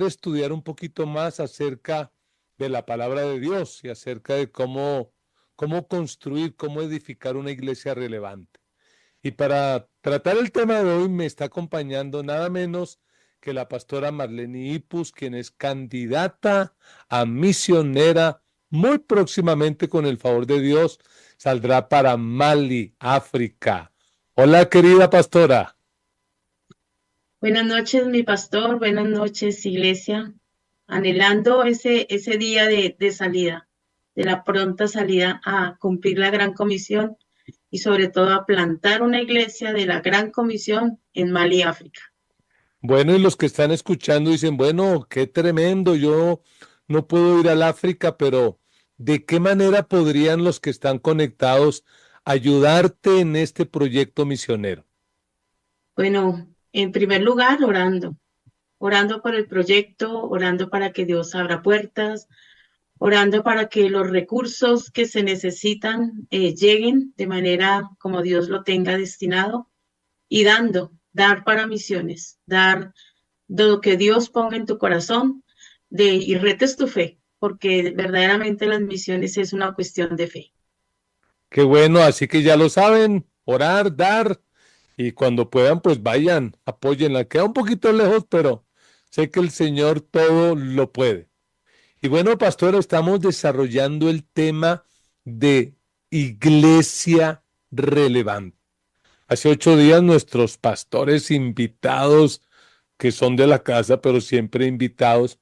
poder estudiar un poquito más acerca de la palabra de Dios y acerca de cómo construir, cómo edificar una iglesia relevante. Y para tratar el tema de hoy me está acompañando nada menos que la pastora Marlene Ipus, quien es candidata a misionera. Muy próximamente, con el favor de Dios, saldrá para Mali, África. Hola, querida pastora. Buenas noches, mi pastor. Buenas noches, iglesia. Anhelando ese día de salida, de la pronta salida a cumplir la gran comisión y sobre todo a plantar una iglesia de la gran comisión en Mali, África. Bueno, y los que están escuchando dicen, bueno, qué tremendo, yo no puedo ir al África, pero ¿de qué manera podrían los que están conectados ayudarte en este proyecto misionero? Bueno, en primer lugar, orando por el proyecto, orando para que Dios abra puertas, orando para que los recursos que se necesitan lleguen de manera como Dios lo tenga destinado y dar para misiones, dar de lo que Dios ponga en tu corazón y retes tu fe, porque verdaderamente las misiones es una cuestión de fe. Qué bueno, así que ya lo saben, orar, dar, y cuando puedan, pues vayan, apóyenla. Queda un poquito lejos, pero sé que el Señor todo lo puede. Y bueno, pastor, estamos desarrollando el tema de iglesia relevante. Hace 8 días nuestros pastores invitados, que son de la casa, pero siempre invitados,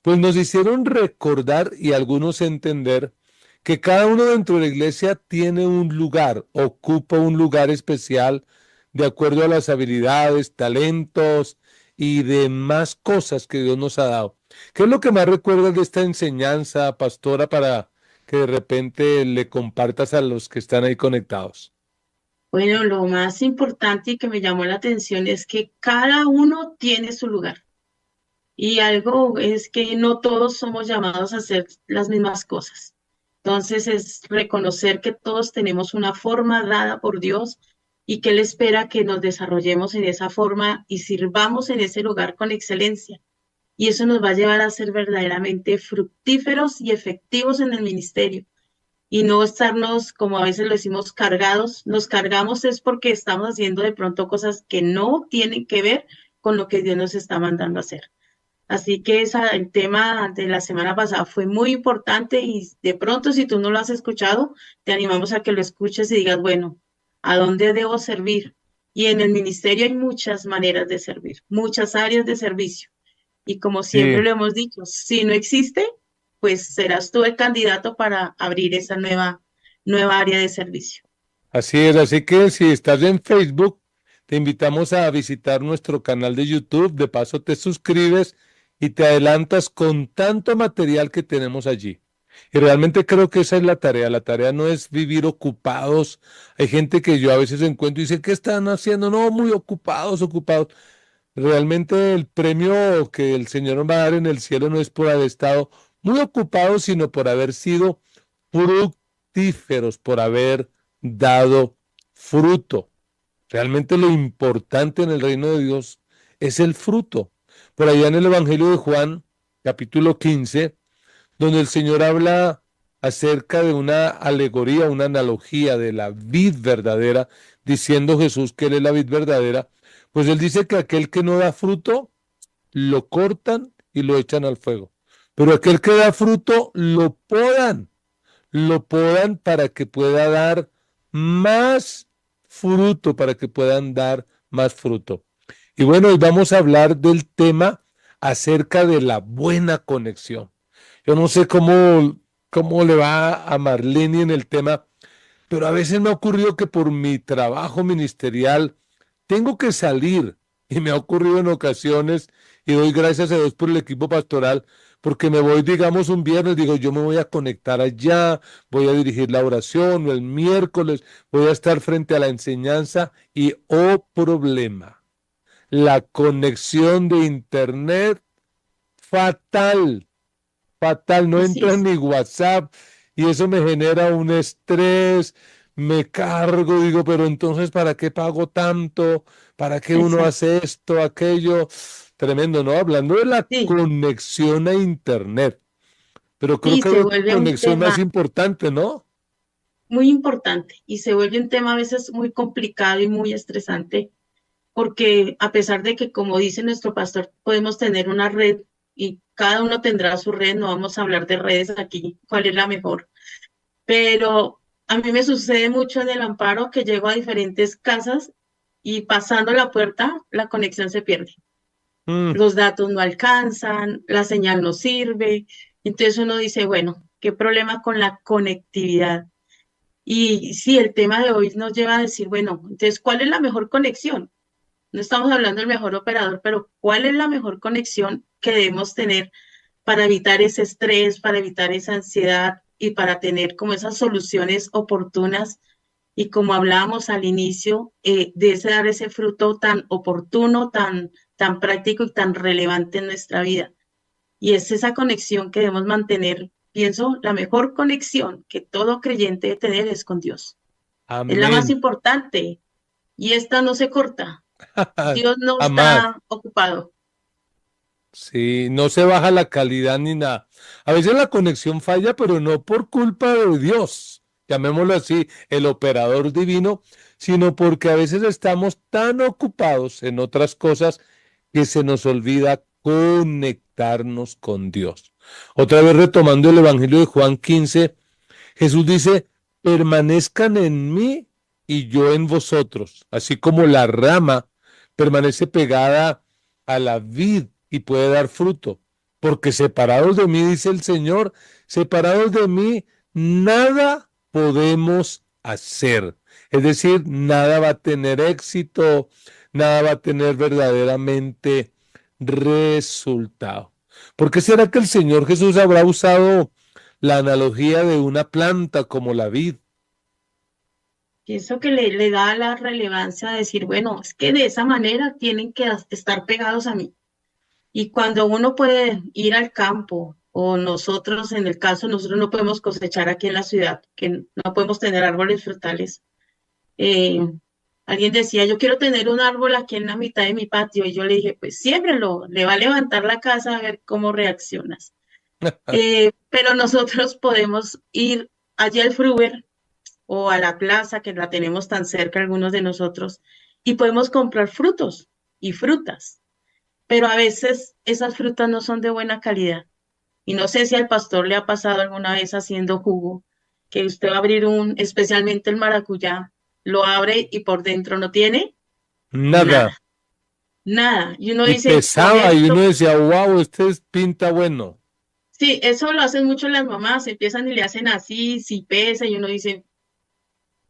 pues nos hicieron recordar y algunos entender que cada uno dentro de la iglesia tiene un lugar, ocupa un lugar especial de acuerdo a las habilidades, talentos y demás cosas que Dios nos ha dado. ¿Qué es lo que más recuerdas de esta enseñanza, pastora, para que de repente le compartas a los que están ahí conectados? Bueno, lo más importante y que me llamó la atención es que cada uno tiene su lugar. Y algo es que no todos somos llamados a hacer las mismas cosas. Entonces es reconocer que todos tenemos una forma dada por Dios y que Él espera que nos desarrollemos en esa forma y sirvamos en ese lugar con excelencia. Y eso nos va a llevar a ser verdaderamente fructíferos y efectivos en el ministerio y no estarnos, como a veces lo decimos, cargados. Nos cargamos es porque estamos haciendo de pronto cosas que no tienen que ver con lo que Dios nos está mandando a hacer. Así que el tema de la semana pasada fue muy importante y de pronto si tú no lo has escuchado, te animamos a que lo escuches y digas, bueno, ¿a dónde debo servir? Y en el ministerio hay muchas maneras de servir, muchas áreas de servicio. Y como siempre Sí, lo hemos dicho, si no existe, pues serás tú el candidato para abrir esa nueva área de servicio. así es. Así que si estás en Facebook, te invitamos a visitar nuestro canal de YouTube. De paso, te suscribes y te adelantas con tanto material que tenemos allí. Y realmente creo que esa es la tarea. La tarea no es vivir ocupados. Hay gente que yo a veces encuentro y dice, ¿qué están haciendo? No, muy ocupados, ocupados. Realmente el premio que el Señor nos va a dar en el cielo no es por haber estado muy ocupados, sino por haber sido fructíferos, por haber dado fruto. Realmente lo importante en el reino de Dios es el fruto. Por allá en el Evangelio de Juan, capítulo 15, donde el Señor habla acerca de una alegoría, una analogía de la vid verdadera, diciendo Jesús que Él es la vid verdadera, pues Él dice que aquel que no da fruto, lo cortan y lo echan al fuego. Pero aquel que da fruto, lo podan para que pueda dar más fruto, para que puedan dar más fruto. Y bueno, hoy vamos a hablar del tema acerca de la buena conexión. Yo no sé cómo le va a Marlene en el tema, pero a veces me ha ocurrido que por mi trabajo ministerial tengo que salir y me ha ocurrido en ocasiones y doy gracias a Dios por el equipo pastoral porque me voy, digamos, un viernes, digo, yo me voy a conectar allá, voy a dirigir la oración, o el miércoles voy a estar frente a la enseñanza y, oh problema, la conexión de internet fatal, fatal, no Así entra es. ni WhatsApp y eso me genera un estrés, me cargo, digo, pero entonces ¿para qué pago tanto? ¿Para qué uno exacto. hace esto, aquello? Tremendo, ¿no? Hablando de la Sí, conexión a Internet, pero creo y que hay se otra vuelve un conexión más tema importante, ¿no? muy importante y se vuelve un tema a veces muy complicado y muy estresante porque a pesar de que, como dice nuestro pastor, podemos tener una red y cada uno tendrá su red, no vamos a hablar de redes aquí, cuál es la mejor, pero a mí me sucede mucho en el Amparo que llego a diferentes casas y pasando la puerta, la conexión se pierde. Mm, Los datos no alcanzan, la señal no sirve. Entonces uno dice, bueno, ¿qué problema con la conectividad? Y sí, el tema de hoy nos lleva a decir, bueno, entonces, ¿cuál es la mejor conexión? No estamos hablando del mejor operador, pero ¿cuál es la mejor conexión que debemos tener para evitar ese estrés, para evitar esa ansiedad y para tener como esas soluciones oportunas? Y como hablábamos al inicio, de ese dar ese fruto tan oportuno, tan práctico y tan relevante en nuestra vida. Y es esa conexión que debemos mantener. Pienso, la mejor conexión que todo creyente debe tener es con Dios. Es la más amén. importante y esta no se corta. Dios no Jamás. está ocupado. Sí, no se baja la calidad ni nada. A veces la conexión falla, pero no por culpa de Dios, llamémoslo así, el operador divino, sino porque a veces estamos tan ocupados en otras cosas que se nos olvida conectarnos con Dios. Otra vez retomando el Evangelio de Juan 15, Jesús dice, permanezcan en mí y yo en vosotros, así como la rama permanece pegada a la vid y puede dar fruto, porque separados de mí, dice el Señor, separados de mí, nada podemos hacer. Es decir, nada va a tener éxito, nada va a tener verdaderamente resultado. ¿Por qué será que el Señor Jesús habrá usado la analogía de una planta como la vid? Pienso que le da la relevancia de decir, bueno, es que de esa manera tienen que estar pegados a mí. Y cuando uno puede ir al campo, o nosotros, en el caso, nosotros no podemos cosechar aquí en la ciudad, que no podemos tener árboles frutales. Eh, Alguien decía, yo quiero tener un árbol aquí en la mitad de mi patio. Y yo le dije, pues siémbrelo, le va a levantar la casa a ver cómo reaccionas. Pero nosotros podemos ir allí al Fruver o a la plaza, que la tenemos tan cerca algunos de nosotros, y podemos comprar frutos y frutas, pero a veces esas frutas no son de buena calidad. Y no sé si al pastor le ha pasado alguna vez haciendo jugo, que usted va a abrir especialmente el maracuyá, lo abre y por dentro no tiene Nada. nada, nada. Y uno Y dice, por pesaba y uno esto, decía, wow, pinta bueno. sí, eso lo hacen mucho las mamás, empiezan y le hacen así, si pesa, y uno dice,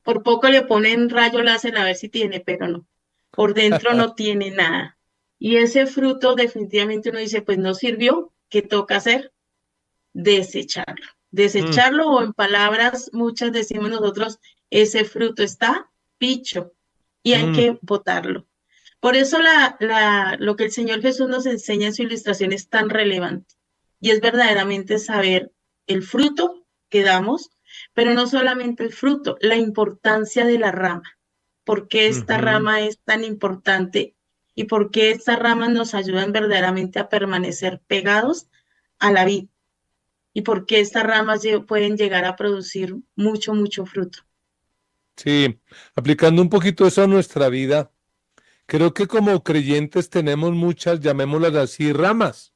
por poco le ponen rayo láser a ver si tiene, pero no. Por dentro no tiene nada. Y ese fruto definitivamente uno dice, pues no sirvió, ¿qué toca hacer? Desecharlo. Mm, Desecharlo o en palabras muchas decimos nosotros, ese fruto está picho y hay mm, que botarlo. Por eso lo que el Señor Jesús nos enseña en su ilustración es tan relevante y es verdaderamente saber el fruto que damos, pero no solamente el fruto, la importancia de la rama. ¿Por qué esta ujú. rama es tan importante y por qué estas ramas nos ayudan verdaderamente a permanecer pegados a la vid? ¿Y por qué estas ramas pueden llegar a producir mucho, mucho fruto? Sí, aplicando un poquito eso a nuestra vida, creo que como creyentes tenemos muchas, llamémoslas así, ramas.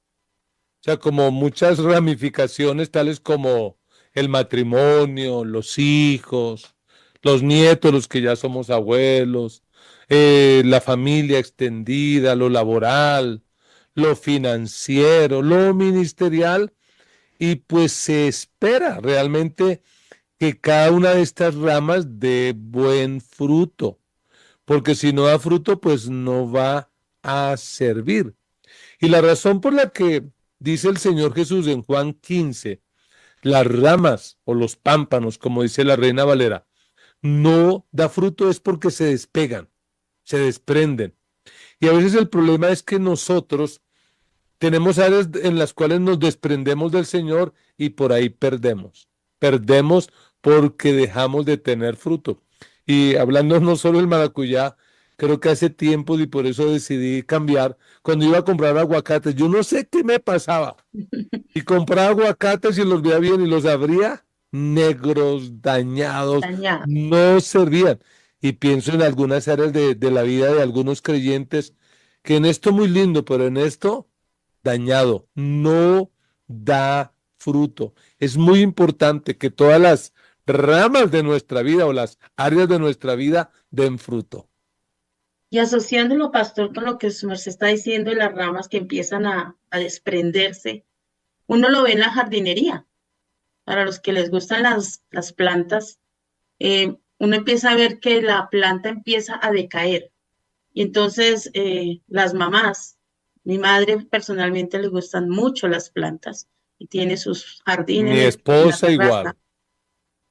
O sea, como muchas ramificaciones, tales como el matrimonio, los hijos, los nietos, los que ya somos abuelos, la familia extendida, lo laboral, lo financiero, lo ministerial, y pues se espera realmente que cada una de estas ramas dé buen fruto, porque si no da fruto, pues no va a servir. Y la razón por la que dice el Señor Jesús en Juan 15, las ramas o los pámpanos, como dice la Reina Valera, no da fruto es porque se despegan, se desprenden. Y a veces el problema es que nosotros tenemos áreas en las cuales nos desprendemos del Señor y por ahí perdemos. Perdemos porque dejamos de tener fruto. Y hablando no solo del maracuyá, creo que hace tiempo y por eso decidí cambiar. Cuando iba a comprar aguacates, yo no sé qué me pasaba. Y compraba aguacates y los veía bien y los abría negros, dañados, Dañado. no servían. Y pienso en algunas áreas de la vida de algunos creyentes que en esto muy lindo, pero en esto dañado, no da fruto. Es muy importante que todas las ramas de nuestra vida o las áreas de nuestra vida den fruto. Y asociándolo, pastor, con lo que su merced está diciendo y las ramas que empiezan a desprenderse, uno lo ve en la jardinería. Para los que les gustan las plantas, uno empieza a ver que la planta empieza a decaer. Y entonces las mamás, mi madre personalmente le gustan mucho las plantas y tiene sus jardines Mi en la esposa igual. terraza,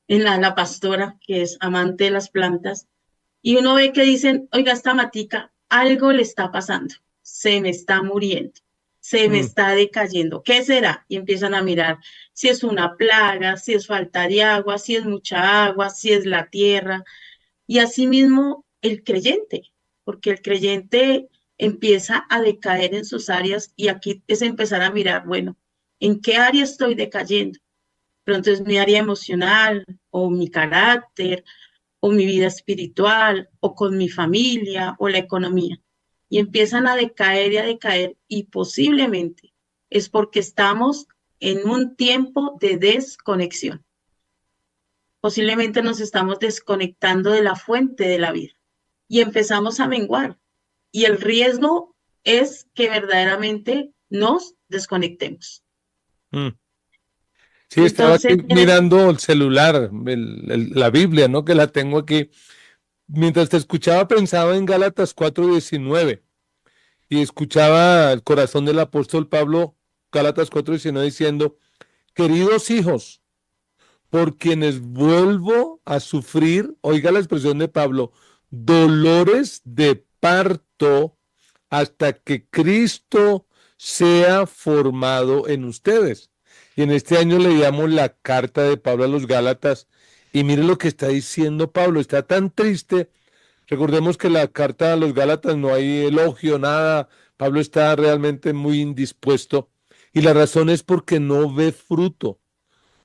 en la pastora que es amante de las plantas. Y uno ve que dicen, oiga, esta matica, algo le está pasando, se me está muriendo, se me Mm, está decayendo, ¿qué será? Y empiezan a mirar si es una plaga, si es falta de agua, si es mucha agua, si es la tierra. Y asimismo el creyente, porque el creyente empieza a decaer en sus áreas y aquí es empezar a mirar, bueno, ¿en qué área estoy decayendo? Pronto es mi área emocional o mi carácter o mi vida espiritual, o con mi familia, o la economía. Y empiezan a decaer y a decaer, y posiblemente es porque estamos en un tiempo de desconexión. Posiblemente nos estamos desconectando de la fuente de la vida y empezamos a menguar. Y el riesgo es que verdaderamente nos desconectemos. mm. Sí, estaba Entonces, aquí mirando el celular, la Biblia, ¿no? Que la tengo aquí. Mientras te escuchaba pensaba en Gálatas 4:19 y escuchaba el corazón del apóstol Pablo, Gálatas 4:19 diciendo, queridos hijos, por quienes vuelvo a sufrir, oiga la expresión de Pablo, dolores de parto hasta que Cristo sea formado en ustedes. Y en este año leíamos la carta de Pablo a los Gálatas y mire lo que está diciendo Pablo, está tan triste. Recordemos que la carta a los Gálatas no hay elogio, nada. Pablo está realmente muy indispuesto y la razón es porque no ve fruto.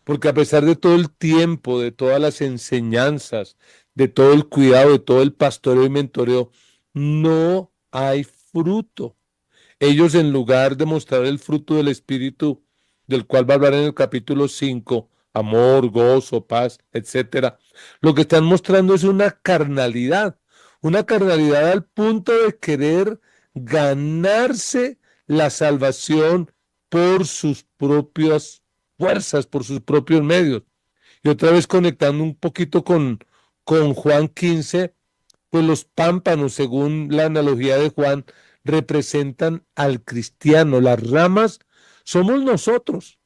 Porque a pesar de todo el tiempo, de todas las enseñanzas, de todo el cuidado, de todo el pastoreo y mentoreo, no hay fruto. Ellos, en lugar de mostrar el fruto del Espíritu, del cual va a hablar en el capítulo 5, amor, gozo, paz, etcétera, lo que están mostrando es una carnalidad al punto de querer ganarse la salvación por sus propias fuerzas, por sus propios medios. Y otra vez conectando un poquito con Juan 15, pues los pámpanos, según la analogía de Juan, representan al cristiano. Las ramas somos nosotros.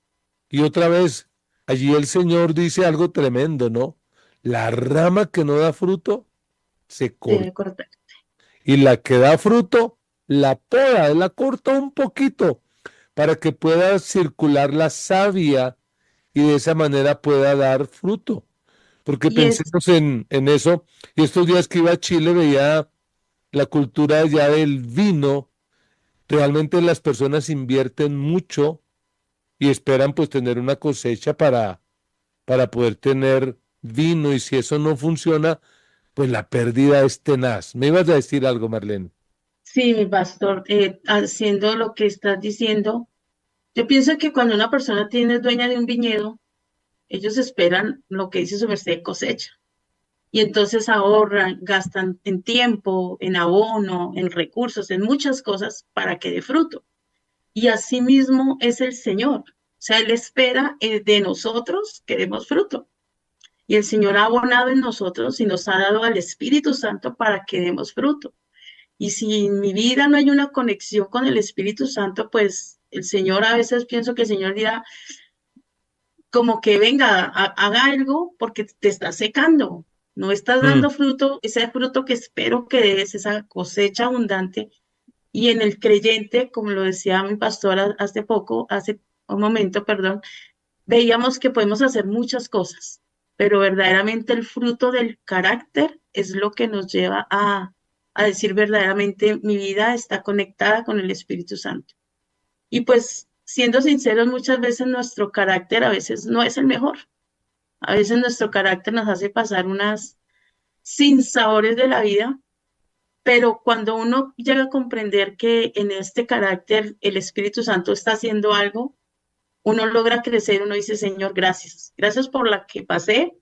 Y otra vez, allí el Señor dice algo tremendo, ¿no? La rama que no da fruto se corta. debe cortar. Y la que da fruto, la poda, la corta un poquito para que pueda circular la savia y de esa manera pueda dar fruto. Porque Y es, pensemos en eso. Y estos días que iba a Chile veía la cultura ya del vino. Realmente las personas invierten mucho y esperan pues tener una cosecha para poder tener vino y si eso no funciona, pues la pérdida es tenaz. ¿Me ibas a decir algo, Marlene? sí, mi pastor, haciendo lo que estás diciendo. Yo pienso que cuando una persona tiene es dueña de un viñedo, ellos esperan lo que dice su merced cosecha. Y entonces ahorran, gastan en tiempo, en abono, en recursos, en muchas cosas para que dé fruto. Y así mismo es el Señor. O sea, Él espera de nosotros que demos fruto. Y el Señor ha abonado en nosotros y nos ha dado al Espíritu Santo para que demos fruto. Y si en mi vida no hay una conexión con el Espíritu Santo, pues el Señor a veces pienso que el Señor dirá, como que venga, haga algo porque te está secando, no estás Mm, dando fruto, ese fruto que espero que des, esa cosecha abundante. Y en el creyente, como lo decía mi pastora hace poco, hace un momento, perdón, veíamos que podemos hacer muchas cosas, pero verdaderamente el fruto del carácter es lo que nos lleva a a decir verdaderamente mi vida está conectada con el Espíritu Santo. Y pues, siendo sinceros, muchas veces nuestro carácter a veces no es el mejor. A veces nuestro carácter nos hace pasar unas sinsabores de la vida, pero cuando uno llega a comprender que en este carácter el Espíritu Santo está haciendo algo, uno logra crecer, uno dice, Señor, gracias. Gracias por la que pasé,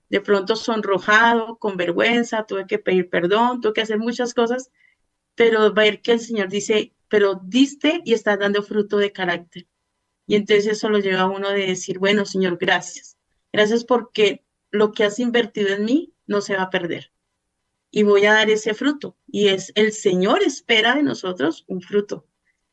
de pronto sonrojado, con vergüenza, tuve que pedir perdón, tuve que hacer muchas cosas, pero ver que el Señor dice, pero diste y estás dando fruto de carácter. Y entonces eso lo lleva a uno de decir, bueno, Señor, gracias. Gracias porque lo que has invertido en mí no se va a perder. Y voy a dar ese fruto. Y es el Señor espera de nosotros un fruto.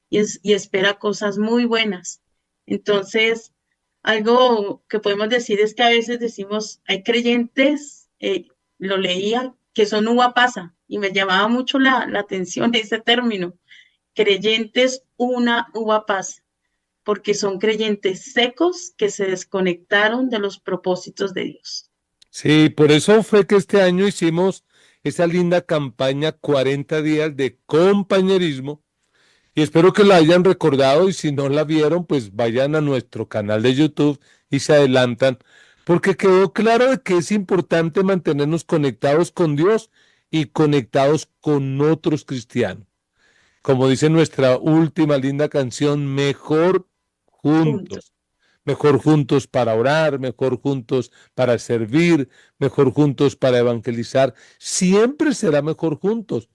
Y espera cosas muy buenas. Entonces, algo que podemos decir es que a veces decimos, hay creyentes, lo leía, que son uva pasa. Y me llamaba mucho la atención ese término. Creyentes, una uva pasa porque son creyentes secos que se desconectaron de los propósitos de Dios. Sí, por eso fue que este año hicimos esa linda campaña 40 días de compañerismo y espero que la hayan recordado y si no la vieron, pues vayan a nuestro canal de YouTube y se adelantan, porque quedó claro de que es importante mantenernos conectados con Dios y conectados con otros cristianos. Como dice nuestra última linda canción, mejor Juntos. juntos. Mejor juntos para orar, mejor juntos para servir, mejor juntos para evangelizar. Siempre será mejor juntos.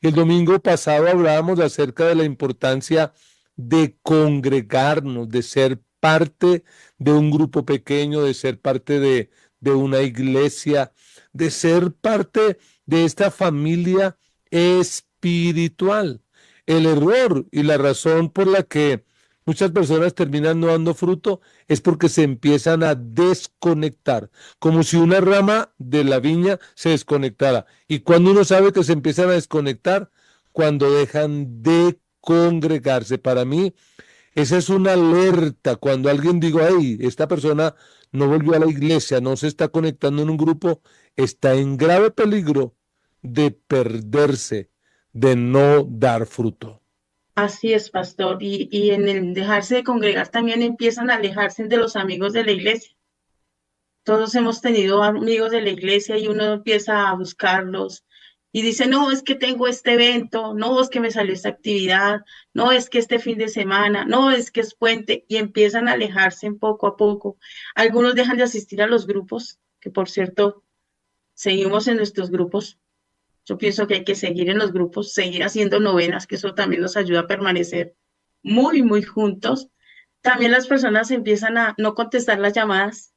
El domingo pasado hablábamos acerca de la importancia de congregarnos, de ser parte de un grupo pequeño, de ser parte de una iglesia, de ser parte de esta familia espiritual. El error y la razón por la que muchas personas terminan no dando fruto es porque se empiezan a desconectar, como si una rama de la viña se desconectara. Y cuando uno sabe que se empiezan a desconectar, cuando dejan de congregarse. Para mí, esa es una alerta. Cuando alguien diga, hey, esta persona no volvió a la iglesia, no se está conectando en un grupo, está en grave peligro de perderse, de no dar fruto. Así es, pastor. Y en el dejarse de congregar también empiezan a alejarse de los amigos de la iglesia. Todos hemos tenido amigos de la iglesia y uno empieza a buscarlos y dice, no, es que tengo este evento, no, es que me salió esta actividad, no, es que este fin de semana, no, es que es puente y empiezan a alejarse en poco a poco. Algunos dejan de asistir a los grupos, que por cierto, seguimos en nuestros grupos. Yo pienso que hay que seguir en los grupos, seguir haciendo novenas, que eso también nos ayuda a permanecer muy, muy juntos. También las personas empiezan a no contestar las llamadas,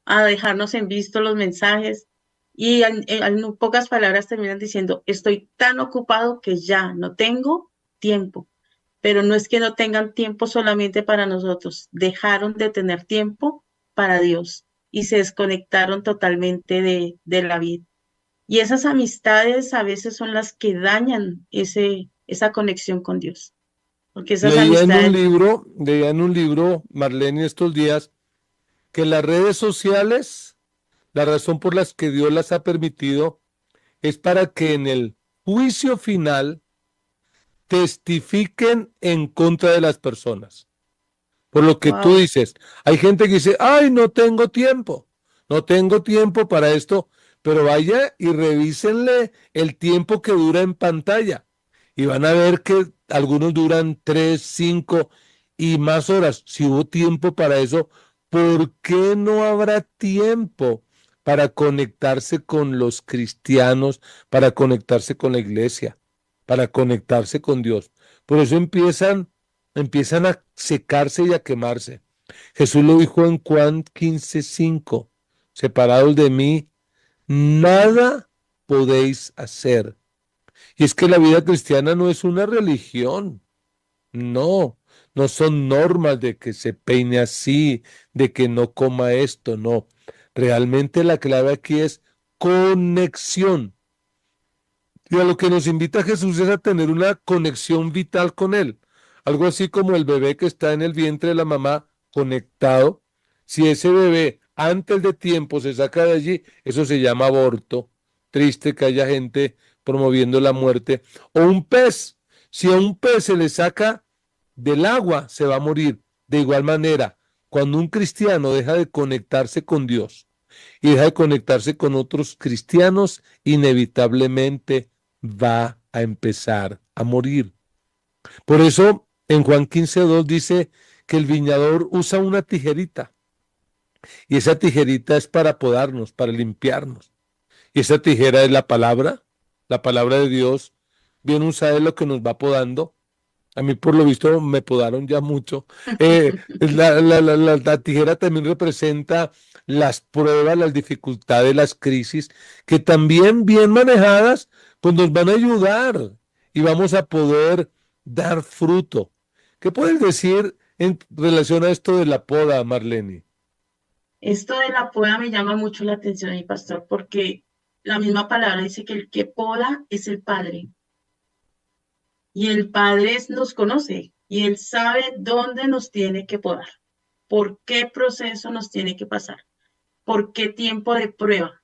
a dejarnos en visto los mensajes y en pocas palabras terminan diciendo, estoy tan ocupado que ya no tengo tiempo, pero no es que no tengan tiempo solamente para nosotros, dejaron de tener tiempo para Dios y se desconectaron totalmente de la vida. Y esas amistades a veces son las que dañan esa conexión con Dios, porque esas amistades, Leía en un libro, Marlene, estos días, que las redes sociales, la razón por las que Dios las ha permitido es para que en el juicio final testifiquen en contra de las personas. Por lo que tú wow, dices, hay gente que dice, ay, no tengo tiempo para esto, pero vaya y revísenle el tiempo que dura en pantalla y van a ver que algunos duran 3, 5 y más horas. Si hubo tiempo para eso, ¿por qué no habrá tiempo para conectarse con los cristianos, para conectarse con la iglesia, para conectarse con Dios? Por eso empiezan a secarse y a quemarse. Jesús lo dijo en Juan 15:5, separados de mí, nada podéis hacer. Y es que la vida cristiana no es una religión, no, no son normas de que se peine así, de que no coma esto, no. Realmente la clave aquí es conexión. Y a lo que nos invita Jesús es a tener una conexión vital con Él. Algo así como el bebé que está en el vientre de la mamá conectado. Si ese bebé antes de tiempo se saca de allí, eso se llama aborto. Triste que haya gente promoviendo la muerte. O un pez, si a un pez se le saca del agua, se va a morir. De igual manera, cuando un cristiano deja de conectarse con Dios y deja de conectarse con otros cristianos, inevitablemente va a empezar a morir. Por eso en Juan 15:2 dice que el viñador usa una tijerita y esa tijerita es para podarnos, para limpiarnos. Y esa tijera es la palabra de Dios. Bien usada es lo que nos va podando. A mí por lo visto me podaron ya mucho. La tijera también representa las pruebas, las dificultades, las crisis, que también bien manejadas, pues nos van a ayudar y vamos a poder dar fruto. ¿Qué puedes decir en relación a esto de la poda, Marlene? Esto de la poda me llama mucho la atención, mi pastor, porque la misma palabra dice que el que poda es el Padre. Y el Padre nos conoce y Él sabe dónde nos tiene que podar, por qué proceso nos tiene que pasar, por qué tiempo de prueba.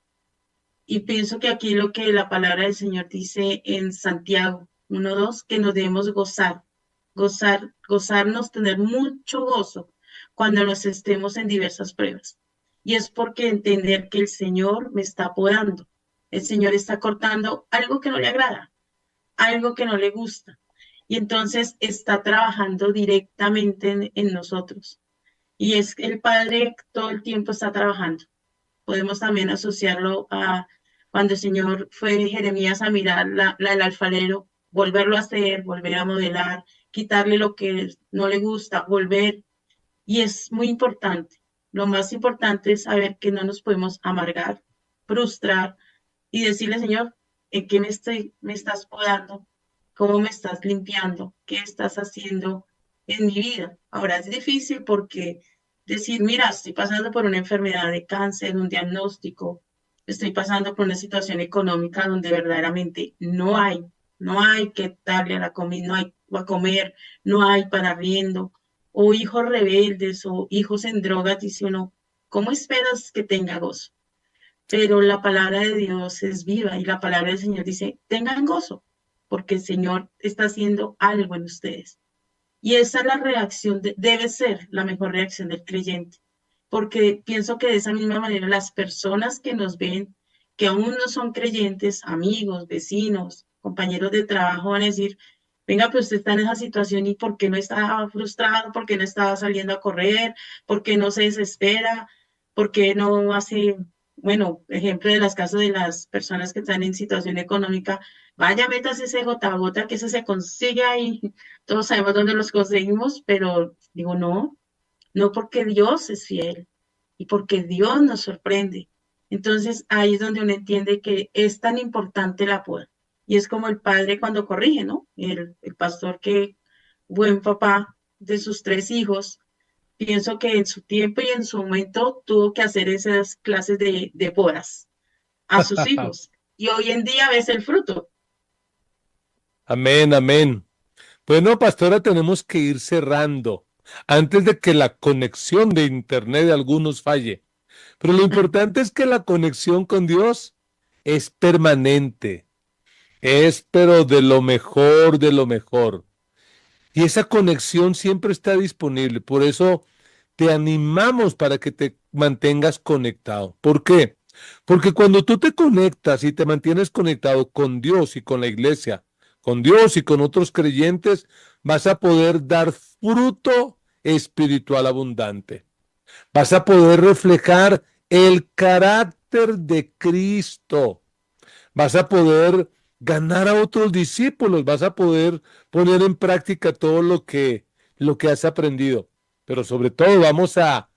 Y pienso que aquí lo que la palabra del Señor dice en Santiago 1:2, que nos debemos gozarnos, tener mucho gozo cuando nos estemos en diversas pruebas. Y es porque entender que el Señor me está podando, el Señor está cortando algo que no le agrada, algo que no le gusta. Y entonces está trabajando directamente en nosotros. Y es que el Padre todo el tiempo está trabajando. Podemos también asociarlo a cuando el Señor fue Jeremías a mirar el alfarero, volverlo a hacer, volver a modelar, quitarle lo que no le gusta, volver. Y es muy importante. Lo más importante es saber que no nos podemos amargar, frustrar y decirle, Señor, ¿en qué me estás podando? ¿Cómo me estás limpiando? ¿Qué estás haciendo en mi vida? Ahora es difícil porque decir, mira, estoy pasando por una enfermedad de cáncer, un diagnóstico, estoy pasando por una situación económica donde verdaderamente no hay que darle a la comida, no hay a comer, no hay para arriendo, o hijos rebeldes o hijos en drogas, dice uno, ¿cómo esperas que tenga gozo? Pero la palabra de Dios es viva y la palabra del Señor dice, tengan gozo, porque el Señor está haciendo algo en ustedes. Y esa es la reacción, debe ser la mejor reacción del creyente, porque pienso que de esa misma manera las personas que nos ven, que aún no son creyentes, amigos, vecinos, compañeros de trabajo, van a decir, venga, pues usted está en esa situación y ¿por qué no está frustrado? ¿Por qué no está saliendo a correr? ¿Por qué no se desespera? ¿Por qué no hace, bueno, ejemplo de las casos de las personas que están en situación económica? Vaya, métase ese gota a gota que eso se consigue ahí, todos sabemos dónde los conseguimos, pero digo, no porque Dios es fiel y porque Dios nos sorprende. Entonces ahí es donde uno entiende que es tan importante la poda. Y es como el padre cuando corrige, ¿no? El pastor que, buen papá de sus 3 hijos, pienso que en su tiempo y en su momento tuvo que hacer esas clases de podas a sus hijos. Y hoy en día ves el fruto. Amén, amén. Bueno, pastora, tenemos que ir cerrando antes de que la conexión de internet de algunos falle. Pero lo importante es que la conexión con Dios es permanente, es pero de lo mejor, de lo mejor. Y esa conexión siempre está disponible. Por eso te animamos para que te mantengas conectado. ¿Por qué? Porque cuando tú te conectas y te mantienes conectado con Dios y con la iglesia, con Dios y con otros creyentes, vas a poder dar fruto espiritual abundante. Vas a poder reflejar el carácter de Cristo. Vas a poder ganar a otros discípulos, vas a poder poner en práctica todo lo que has aprendido. Pero sobre todo vamos a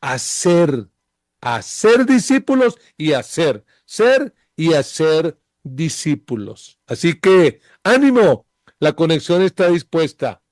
hacer, hacer discípulos y hacer, ser y hacer discípulos. Así que ánimo, la conexión está dispuesta.